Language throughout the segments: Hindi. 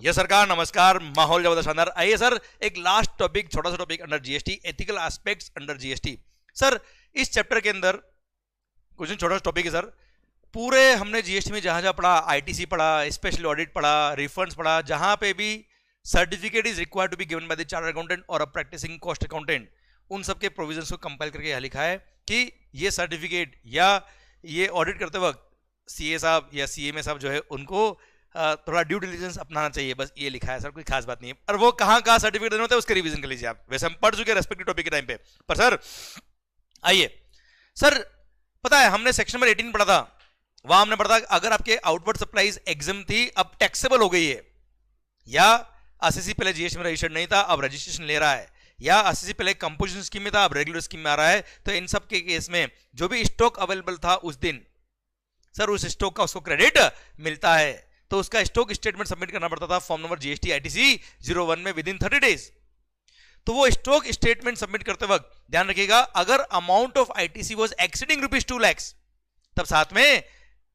यस सरकार, नमस्कार। माहौल ज्यादा शानदार। आइए सर, एक लास्ट टॉपिक, छोटा सा topic under GST, ethical aspects under GST. Sir इस चैप्टर के अंदर कुछ छोटा सा टॉपिक है सर। पूरे हमने जीएसटी में जहां जहां पढ़ा, आईटीसी पढ़ा, स्पेशल ऑडिट पढ़ा, रिफंड्स पढ़ा, जहां पे भी certificate is required to be given by the chartered accountant और अ प्रैक्टिसिंग कॉस्ट अकाउंटेंट, उन सबके प्रोविजंस को कंपाइल करके यह लिखा है कि ये सर्टिफिकेट या ये ऑडिट करते वक्त सीए साहब या सीएमए साहब जो है उनको थोड़ा ड्यू डिलिजेंस अपनाना चाहिए। बस ये लिखा है सर, कोई खास बात नहीं है। और वो कहाँ सर्टिफिकेट देना होता है उसका रिवीजन कर लीजिए आप। वैसे हम पढ़ चुके हैं रेस्पेक्टिव टॉपिक के टाइम पे। पर सर आइए सर, पता है हमने सेक्शन नंबर 18 पढ़ा था, वहां हमने पढ़ा था अगर आपके आउटवर्ड सप्लाईज एग्जाम थी, अब टैक्सेबल हो गई है, या आरसीसी पहले जीएसटी में रजिस्टर्ड नहीं था अब रजिस्ट्रेशन ले रहा है, या आरसीसी पहले कंपोजिशन स्कीम में था अब रेगुलर स्कीम में आ रहा है, तो इन सब के केस में जो भी स्टॉक अवेलेबल था उस दिन सर उस स्टॉक का उसको क्रेडिट मिलता है। तो उसका स्टॉक स्टेटमेंट सबमिट करना पड़ता था फॉर्म नंबर जीएसटी आईटीसी 01 में विद इन 30 डेज। तो वो स्टॉक स्टेटमेंट सबमिट करते वक्त ध्यान रखिएगा, अगर amount of ITC was exceeding ₹2 lakh, तब साथ में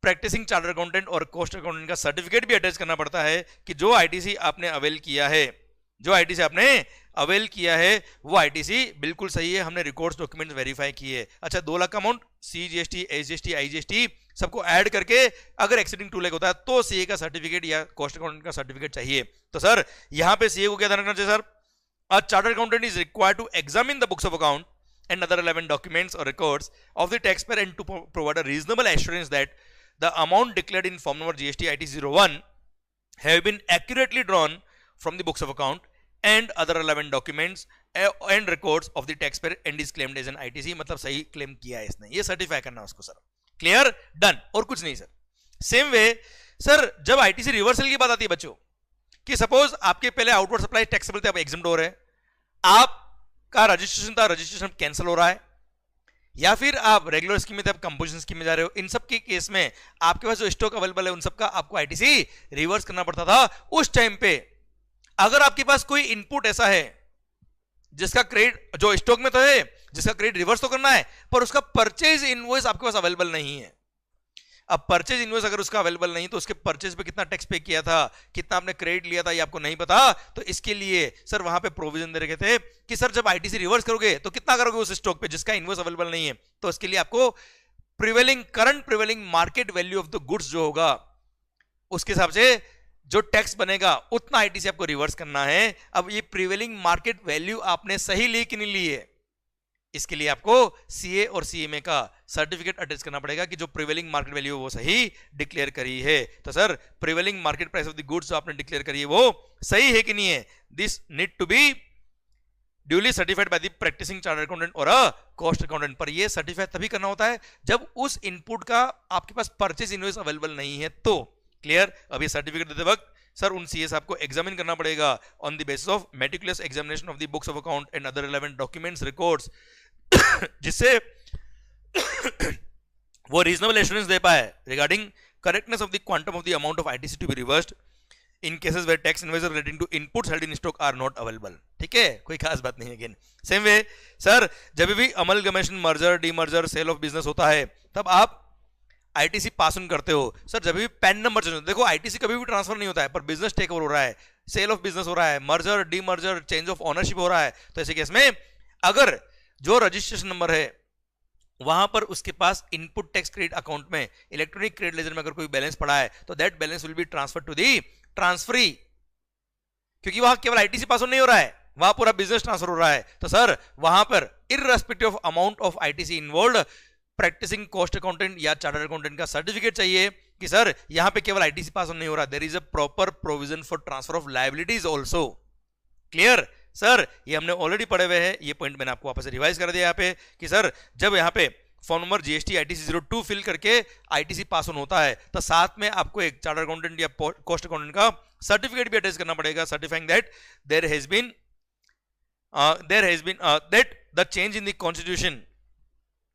प्रैक्टिसिंग चार्टर्ड अकाउंटेंट और कॉस्ट अकाउंटेंट का सर्टिफिकेट भी अटैच करना पड़ता है कि जो आईटीसी आपने अवेल किया है, जो आईटीसी आपने अवेल किया है वो आईटीसी बिल्कुल सही है, हमने रिकॉर्ड्स डॉक्यूमेंट्स वेरीफाई किए। अच्छा, 2 लाख का अमाउंट सीजीएसटी, एसजीएसटी, आईजीएसटी सबको ऐड करके अगर एक्सीडिंग 2 लाख होता है तो सीए का सर्टिफिकेट या कॉस्ट अकाउंटेंट का सर्टिफिकेट चाहिए। तो सर यहां पे सीए को क्या ध्यान रखना चाहिए sir? A chartered accountant is required to examine the books of account and other relevant documents or records of the taxpayer and to provide a reasonable assurance that the amount declared in form number GST IT 01 have been accurately drawn from the books of account and other relevant documents and records of the taxpayer and is claimed as an ITC। मतलब सही क्लेम किया है इसने, ये सर्टिफाई करना उसको सर। क्लियर, डन, और कुछ नहीं सर। सेम वे सर जब आईटीसी रिवर्सल की बात आती है बच्चों, कि सपोज आपके पहले आउटवर्ड सप्लाई टैक्सेबल थे, अब एग्जम्प्ट हो रहे हैं, आप का रजिस्ट्रेशन था, रजिस्ट्रेशन कैंसिल हो रहा है, या फिर आप रेगुलर स्कीम में थे, आप कंपोजिशन स्कीम में जा रहे हो, इन सब के केस में आपके पास जो स्टॉक अवेलेबल है उन सब का आपको आईटीसी रिवर्स करना पड़ता था। उस टाइम पे अगर आपके पास कोई इनपुट ऐसा है जिसका क्रेडिट जो स्टॉक में तो है, जिसका क्रेडिट रिवर्स तो करना है, पर उसका परचेज इनवॉइस आपके पास अवेलेबल नहीं है। अब परचेज इनवॉइस अगर उसका अवेलेबल नहीं तो उसके परचेज पे कितना टैक्स पे किया था, कितना आपने क्रेडिट लिया था, ये आपको नहीं पता। तो इसके लिए सर वहां पे प्रोविजन दे रखे थे कि सर जब आईटीसी रिवर्स करोगे तो कितना करोगे उस स्टॉक पे जिसका इनवॉइस अवेलेबल नहीं है। तो इसके लिए आपको current prevailing market value of the goods जो होगा उसके हिसाब से जो टैक्स बनेगा उतना आईटीसी आपको रिवर्स करना है। अब ये प्रिवेलिंग मार्केट वैल्यू आपने सही ली कि नहीं ली है, इसके लिए आपको सीए और सीएमए का सर्टिफिकेट अटैच करना पड़ेगा कि जो प्रिवेलिंग मार्केट वैल्यू वो सही डिक्लेयर करी है। तो sir prevailing market price of the goods जो आपने डिक्लेयर करी है वो सही है कि नहीं है, this need to be duly certified by the practising chartered accountant और अ कॉस्ट अकाउंटेंट। पर ये सर्टिफाई तभी करना होता है जब उस इनपुट का आपके पास परचेज इनवॉइस अवेलेबल नहीं है। तो क्लियर, अब ये सर्टिफिकेट देते वक्त सर उन सीए साहब को एग्जामिन करना पड़ेगा on the basis of meticulous examination of the books of account and other relevant documents records, जिससे वो रीजनेबल एश्योरेंस दे पाए regarding correctness of the quantum of the amount of ITC to be reversed in cases where tax invoice relating to inputs held in stock are not available. ठीक है, कोई खास बात नहीं है। अगेन सेम वे सर जब भी amalgamation, merger, demerger, sale of business होता है तब आप आईटीसी पास ऑन करते हो। सर जब भी पैन नंबर चेंज होता है, देखो आईटीसी कभी भी ट्रांसफर नहीं होता है, पर बिजनेस टेक ओवर हो रहा है, सेल ऑफ बिजनेस हो रहा है, merger, demerger, change of ownership हो रहा है, तो ऐसे केस में अगर जो रजिस्ट्रेशन नंबर है वहां पर उसके पास इनपुट टैक्स क्रेडिट अकाउंट में इलेक्ट्रॉनिक क्रेडिट लेजर में अगर कोई बैलेंस पड़ा है तो that balance will be transfer to the transferee, क्योंकि वहां केवल आईटीसी पास ऑन नहीं हो रहा है, वहां पूरा बिजनेस ट्रांसफर हो रहा है। तो सर वहां पर irrespective of amount of ITC involved practising cost accountant या चार्टर्ड अकाउंटेंट का सर्टिफिकेट चाहिए कि सर यहां पे केवल आईटीसी पास ऑन नहीं हो रहा, there is a proper provision for transfer of liabilities also. Clear sir, ये हमने ऑलरेडी पढ़े हुए हैं, ये पॉइंट मैंने आपको वापस रिवाइज कर दिया यहाँ पे कि सर जब यहाँ पे फॉर्म नंबर जीएसटी आईटीसी 02 फिल करके आईटीसी पास ऑन होता है तो साथ में आपको एक चार्टर्ड अकाउंटेंट या कॉस्ट अकाउंटेंट का सर्टिफिकेट भी अटैच करना पड़ेगा, certifying that there has been that the change in the constitution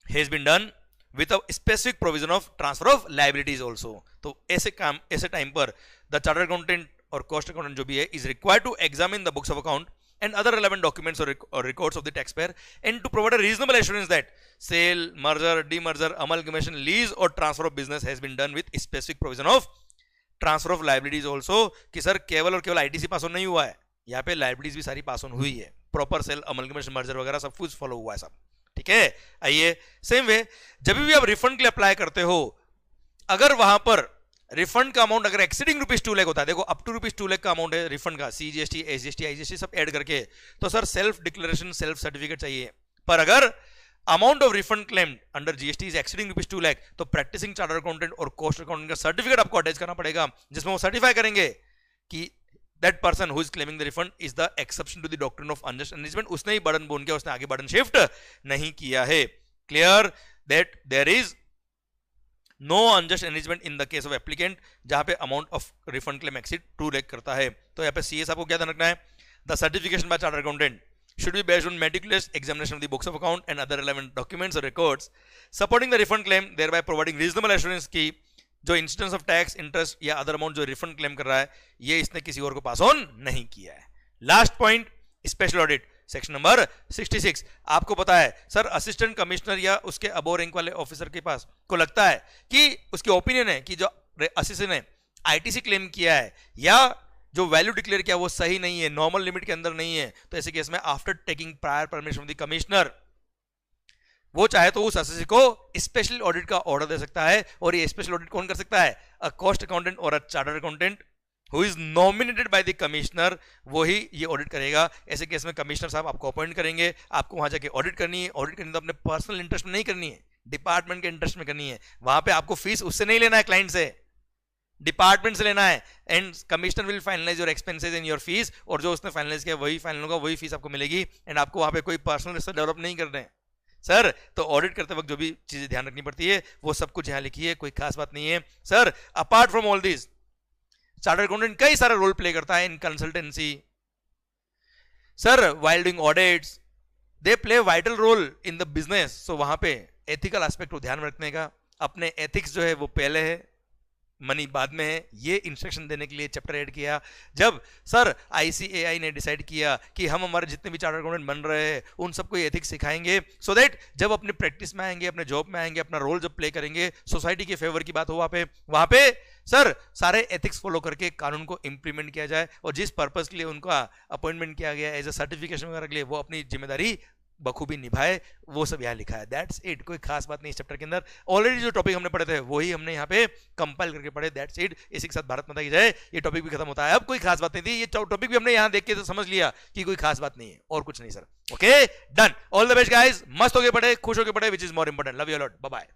has been done with a specific provision of transfer of liabilities also. तो ऐसे टाइम पर द चार्टर्ड अकाउंटेंट और कॉस्ट अकाउंटेंट जो भी है is required to examine the books of account and other relevant documents or records of the taxpayer and to provide a reasonable assurance that sale, merger, demerger, amalgamation, lease or transfer of business has been done with specific provision of transfer of liabilities also, कि सर केवल और केवल आईटीसी पास ऑन नहीं हुआ है, यहाँ पे लाइबिलिटीज भी सारी पास ऑन हुई है, प्रॉपर सेल अमलगमेशन मर्जर वगैरह सब कुछ फॉलो हुआ है सब, ठीक है। आइए सेम वे जब भी आप रिफंड के लिए अप्लाई करते हो, अगर वहां पर रिफंड का अमाउंट अगर एक्सीडिंग ₹2 लाख होता है, देखो अप टू ₹2 लाख का अमाउंट है रिफंड का, सीजीएसटी एसजीएसटी आईजीएसटी सब ऐड करके, तो sir self declaration self certificate चाहिए। पर अगर amount of refund claim under GST is exceeding ₹2 lakh, तो प्रैक्टिसिंग चार्टर्ड अकाउंटेंट और कॉस्ट अकाउंटेंट का सर्टिफिकेट आपको अटैच करना पड़ेगा, जिसमें वो सर्टिफाई करेंगे कि that person who is claiming the refund is the exception to the doctrine of unjust enrichment, उसने ही बर्डन बोन किया, उसने आगे बर्डन शिफ्ट नहीं किया है। Clear that there is no unjust enrichment in the case of applicant, जहां पे amount of refund claim exceed 2 lakh करता है। तो यहाँ पे सीएस आपको क्या ध्यान रखना है, the certification bye chartered accountant should be based on meticulous examination of the books of account and other relevant documents or records supporting the refund claim, thereby providing reasonable assurance कि जो इंस्टेंस ऑफ टैक्स इंटरेस्ट या अदर अमाउंट जो रिफंड क्लेम कर रहा है, ये इसने किसी और को पास ऑन नहीं किया है। Last point, special audit section number 66। आपको पता है सर असिस्टेंट कमिश्नर या उसके अबो रैंक वाले ऑफिसर के पास को लगता है कि उसकी ओपिनियन है कि जो असिस्टेंट ने आईटीसी क्लेम किया है या जो वैल्यू डिक्लेयर किया वो सही नहीं है, नॉर्मल लिमिट के अंदर नहीं है, तो ऐसे केस में after taking prior permission of the commissioner, वो चाहे तो उस असेसी को स्पेशल ऑडिट का ऑर्डर दे सकता है। और ये स्पेशल ऑडिट कौन कर सकता है, अ कॉस्ट अकाउंटेंट और अ chartered accountant who is nominated by the commissioner, वो ही ये ऑडिट करेगा। ऐसे केस में कमिश्नर साहब आपको अपॉइंट करेंगे, आपको वहां जाके ऑडिट करनी है। ऑडिट करनी तो अपने पर्सनल इंटरेस्ट में नहीं करनी है, डिपार्टमेंट के इंटरेस्ट में करनी है। वहां पे आपको फीस उससे नहीं लेना है, क्लाइंट से, डिपार्टमेंट से लेना है। And commissioner will finalise your expenses in your fees, और जो उसने फाइनलाइज किया वही फाइनल होगा, वही फीस आपको मिलेगी। एंड आपको वहां पे कोई पर्सनल रिश्ता डेवलप नहीं करना है सर। तो ऑडिट करते वक्त जो भी चीजें ध्यान रखनी पड़ती है वो सब कुछ यहां लिखी है, कोई खास बात नहीं है sir. Apart from all this, chartered accountant कई सारा रोल प्ले करता है in consultancy sir, while doing audits they play vital role in the business. So वहां पे एथिकल एस्पेक्ट को ध्यान रखने का, अपने एथिक्स जो है वो पहले है, मनी बाद में है, ये इंस्ट्रक्शन देने के लिए चैप्टर ऐड किया। जब सर आईसीएआई ने डिसाइड किया कि हम हमारे जितने भी चार्टर्ड अकाउंटेंट बन रहे हैं उन सबको ये एथिक्स सिखाएंगे, सो दैट जब अपने प्रैक्टिस में आएंगे, अपने जॉब में आएंगे, अपना रोल जब प्ले करेंगे, सोसाइटी के फेवर की बात हो वहां पे सर सारे एथिक्स फॉलो करके कानून को इंप्लीमेंट किया जाए, और जिस पर्पज के लिए उनका अपॉइंटमेंट किया गया एज अ सर्टिफिकेशन वगैरह के लिए, वो अपनी जिम्मेदारी बखूबी निभाए। वो सब यहाँ लिखा है, दैट्स इट। कोई खास बात नहीं इस चैप्टर के अंदर। ऑलरेडी जो टॉपिक हमने पढ़े थे वही हमने यहाँ पे कंपाइल करके पढ़े, दैट्स इट। इसी के साथ भारत माता की जय, ये टॉपिक भी खत्म होता है। अब कोई खास बात नहीं थी, ये टॉपिक भी हमने यहाँ देख के तो समझ लिया कि कोई खास बात नहीं है, और कुछ नहीं sir. Okay done, all the best guys, मस्त होके पढ़े, खुश होके पढ़े, which is more important. Love you lot, bye bye.